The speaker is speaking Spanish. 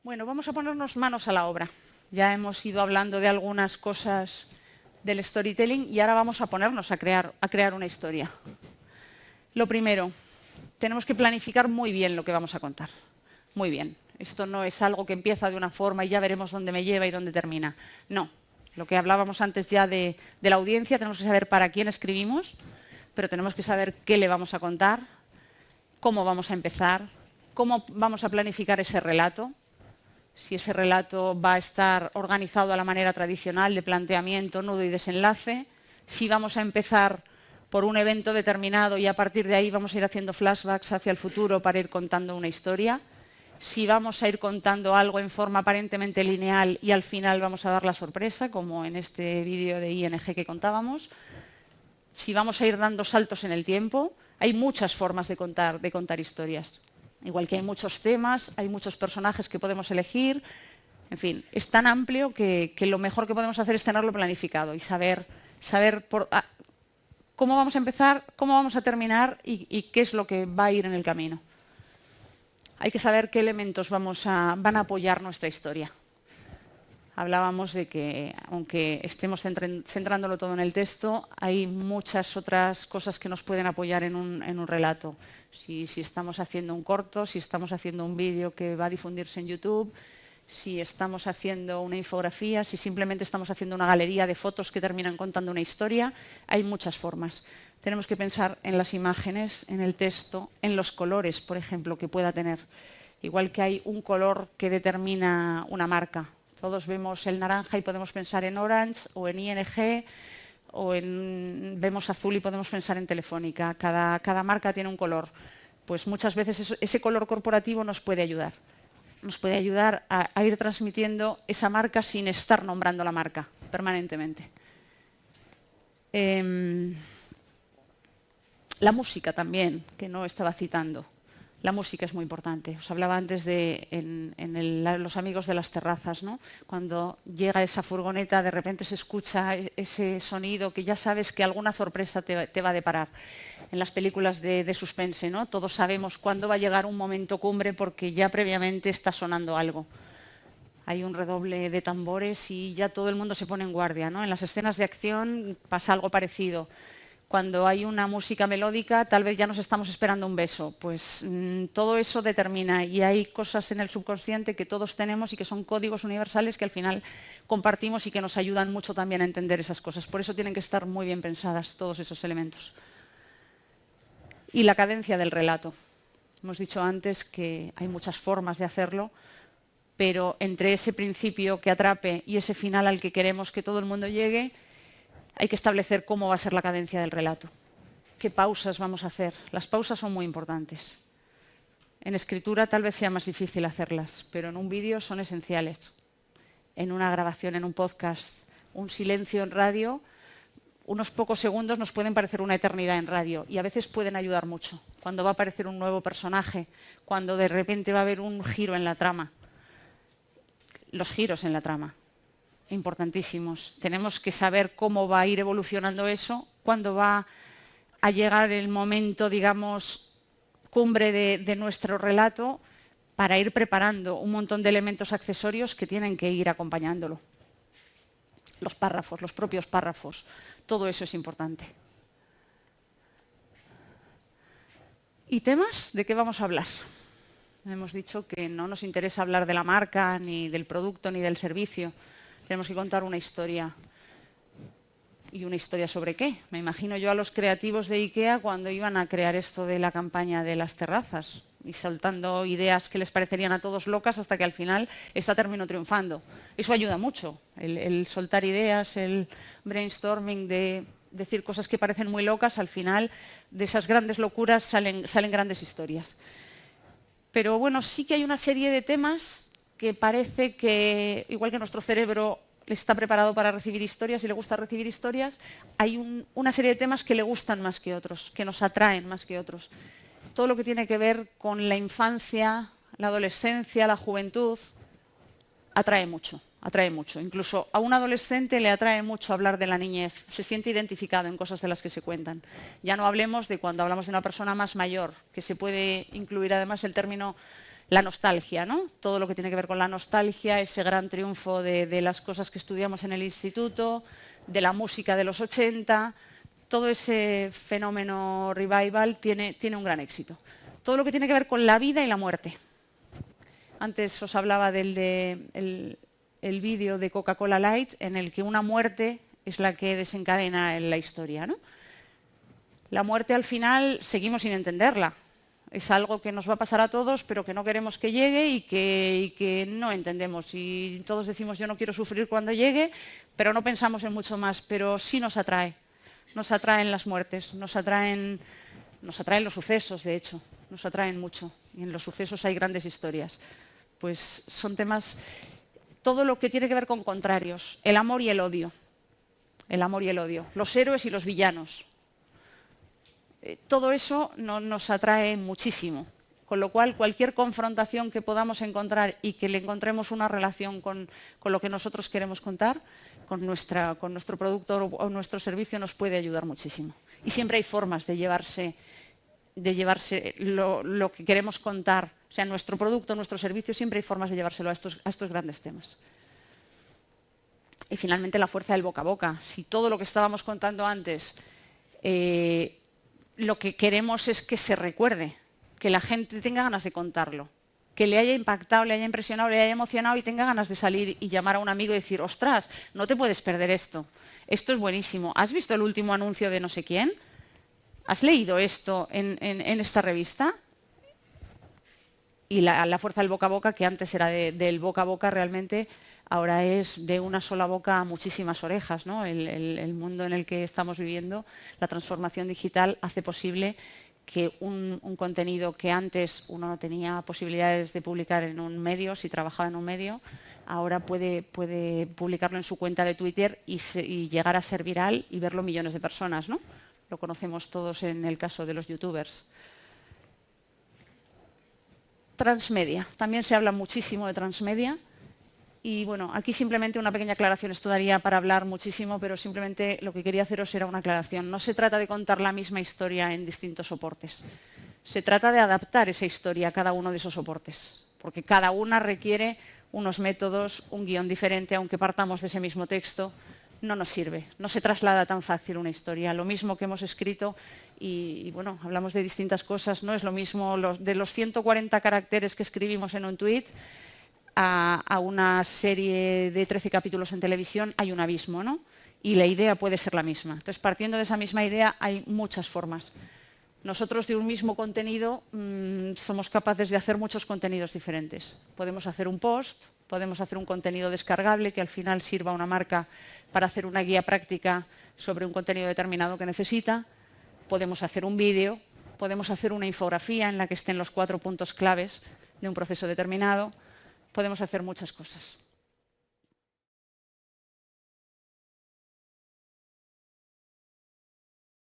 Bueno, vamos a ponernos manos a la obra. Ya hemos ido hablando de algunas cosas del storytelling y ahora vamos a ponernos a crear una historia. Lo primero, tenemos que planificar muy bien lo que vamos a contar. Muy bien. Esto no es algo que empieza de una forma y ya veremos dónde me lleva y dónde termina. No. Lo que hablábamos antes ya de la audiencia, tenemos que saber para quién escribimos, pero tenemos que saber qué le vamos a contar, cómo vamos a empezar, cómo vamos a planificar ese relato, si ese relato va a estar organizado a la manera tradicional de planteamiento, nudo y desenlace, si vamos a empezar por un evento determinado y a partir de ahí vamos a ir haciendo flashbacks hacia el futuro para ir contando una historia, si vamos a ir contando algo en forma aparentemente lineal y al final vamos a dar la sorpresa, como en este vídeo de ING que contábamos, si vamos a ir dando saltos en el tiempo. Hay muchas formas de contar historias. Igual que hay muchos temas, hay muchos personajes que podemos elegir. En fin, es tan amplio que lo mejor que podemos hacer es tenerlo planificado y saber cómo vamos a empezar, cómo vamos a terminar y qué es lo que va a ir en el camino. Hay que saber qué elementos van a apoyar nuestra historia. Hablábamos de que, aunque estemos centrándolo todo en el texto, hay muchas otras cosas que nos pueden apoyar en un relato. Si estamos haciendo un corto, si estamos haciendo un vídeo que va a difundirse en YouTube, si estamos haciendo una infografía, si simplemente estamos haciendo una galería de fotos que terminan contando una historia, hay muchas formas. Tenemos que pensar en las imágenes, en el texto, en los colores, por ejemplo, que pueda tener. Igual que hay un color que determina una marca. Todos vemos el naranja y podemos pensar en Orange o en ING, vemos azul y podemos pensar en Telefónica. Cada marca tiene un color. Pues muchas veces ese color corporativo nos puede ayudar. Nos puede ayudar a ir transmitiendo esa marca sin estar nombrando la marca permanentemente. La música también, que no estaba citando. La música es muy importante. Os hablaba antes de los amigos de las terrazas, ¿no? Cuando llega esa furgoneta, de repente se escucha ese sonido que ya sabes que alguna sorpresa te va a deparar. En las películas de suspense, ¿no? Todos sabemos cuándo va a llegar un momento cumbre porque ya previamente está sonando algo. Hay un redoble de tambores y ya todo el mundo se pone en guardia, ¿no? En las escenas de acción pasa algo parecido. Cuando hay una música melódica, tal vez ya nos estamos esperando un beso. Pues todo eso determina y hay cosas en el subconsciente que todos tenemos y que son códigos universales que al final compartimos y que nos ayudan mucho también a entender esas cosas. Por eso tienen que estar muy bien pensadas todos esos elementos. Y la cadencia del relato. Hemos dicho antes que hay muchas formas de hacerlo, pero entre ese principio que atrape y ese final al que queremos que todo el mundo llegue, hay que establecer cómo va a ser la cadencia del relato, qué pausas vamos a hacer. Las pausas son muy importantes. En escritura tal vez sea más difícil hacerlas, pero en un vídeo son esenciales. En una grabación, en un podcast, un silencio en radio, unos pocos segundos nos pueden parecer una eternidad en radio y a veces pueden ayudar mucho. Cuando va a aparecer un nuevo personaje, cuando de repente va a haber un giro en la trama. Los giros en la trama. Importantísimos. Tenemos que saber cómo va a ir evolucionando eso, cuándo va a llegar el momento, digamos, cumbre de nuestro relato, para ir preparando un montón de elementos accesorios que tienen que ir acompañándolo. Los párrafos, los propios párrafos, todo eso es importante. ¿Y temas? ¿De qué vamos a hablar? Hemos dicho que no nos interesa hablar de la marca, ni del producto, ni del servicio. Tenemos que contar una historia. ¿Y una historia sobre qué? Me imagino yo a los creativos de IKEA cuando iban a crear esto de la campaña de las terrazas y soltando ideas que les parecerían a todos locas hasta que al final esta terminó triunfando. Eso ayuda mucho, el soltar ideas, el brainstorming de decir cosas que parecen muy locas, al final de esas grandes locuras salen grandes historias. Pero bueno, sí que hay una serie de temas que parece que, igual que nuestro cerebro está preparado para recibir historias y le gusta recibir historias, hay una serie de temas que le gustan más que otros, que nos atraen más que otros. Todo lo que tiene que ver con la infancia, la adolescencia, la juventud, atrae mucho, atrae mucho. Incluso a un adolescente le atrae mucho hablar de la niñez, se siente identificado en cosas de las que se cuentan. Ya no hablemos de cuando hablamos de una persona más mayor, que se puede incluir además el término la nostalgia, ¿no? Todo lo que tiene que ver con la nostalgia, ese gran triunfo de las cosas que estudiamos en el instituto, de la música de los 80, todo ese fenómeno revival tiene un gran éxito. Todo lo que tiene que ver con la vida y la muerte. Antes os hablaba el vídeo de Coca-Cola Light, en el que una muerte es la que desencadena en la historia, ¿no? La muerte al final seguimos sin entenderla. Es algo que nos va a pasar a todos, pero que no queremos que llegue y que no entendemos. Y todos decimos, yo no quiero sufrir cuando llegue, pero no pensamos en mucho más. Pero sí nos atrae. Nos atraen las muertes, nos atraen los sucesos, de hecho. Nos atraen mucho. Y en los sucesos hay grandes historias. Pues son temas, todo lo que tiene que ver con contrarios. El amor y el odio. El amor y el odio. Los héroes y los villanos. Todo eso nos atrae muchísimo, con lo cual cualquier confrontación que podamos encontrar y que le encontremos una relación con lo que nosotros queremos contar, con nuestro producto o nuestro servicio, nos puede ayudar muchísimo. Y siempre hay formas de llevarse lo que queremos contar, o sea, nuestro producto, nuestro servicio, siempre hay formas de llevárselo a estos grandes temas. Y finalmente la fuerza del boca a boca. Si todo lo que estábamos contando antes lo que queremos es que se recuerde, que la gente tenga ganas de contarlo, que le haya impactado, le haya impresionado, le haya emocionado y tenga ganas de salir y llamar a un amigo y decir, ostras, no te puedes perder esto, esto es buenísimo, ¿has visto el último anuncio de no sé quién? ¿Has leído esto en esta revista? Y la fuerza del boca a boca, que antes era del boca a boca, realmente ahora es de una sola boca a muchísimas orejas, ¿no? El mundo en el que estamos viviendo, la transformación digital hace posible que un contenido que antes uno no tenía posibilidades de publicar en un medio, si trabajaba en un medio, ahora puede publicarlo en su cuenta de Twitter y llegar a ser viral y verlo millones de personas, ¿no? Lo conocemos todos en el caso de los youtubers. Transmedia. También se habla muchísimo de transmedia. Y bueno, aquí simplemente una pequeña aclaración. Esto daría para hablar muchísimo, pero simplemente lo que quería haceros era una aclaración. No se trata de contar la misma historia en distintos soportes. Se trata de adaptar esa historia a cada uno de esos soportes, porque cada una requiere unos métodos, un guión diferente, aunque partamos de ese mismo texto, no nos sirve. No se traslada tan fácil una historia. Lo mismo que hemos escrito y bueno, hablamos de distintas cosas, no es lo mismo de los 140 caracteres que escribimos en un tweet a una serie de 13 capítulos en televisión, hay un abismo, ¿no? Y la idea puede ser la misma. Entonces, partiendo de esa misma idea, hay muchas formas. Nosotros de un mismo contenido somos capaces de hacer muchos contenidos diferentes. Podemos hacer un post, podemos hacer un contenido descargable que al final sirva a una marca para hacer una guía práctica sobre un contenido determinado que necesita. Podemos hacer un vídeo, podemos hacer una infografía en la que estén los 4 puntos claves de un proceso determinado. Podemos hacer muchas cosas.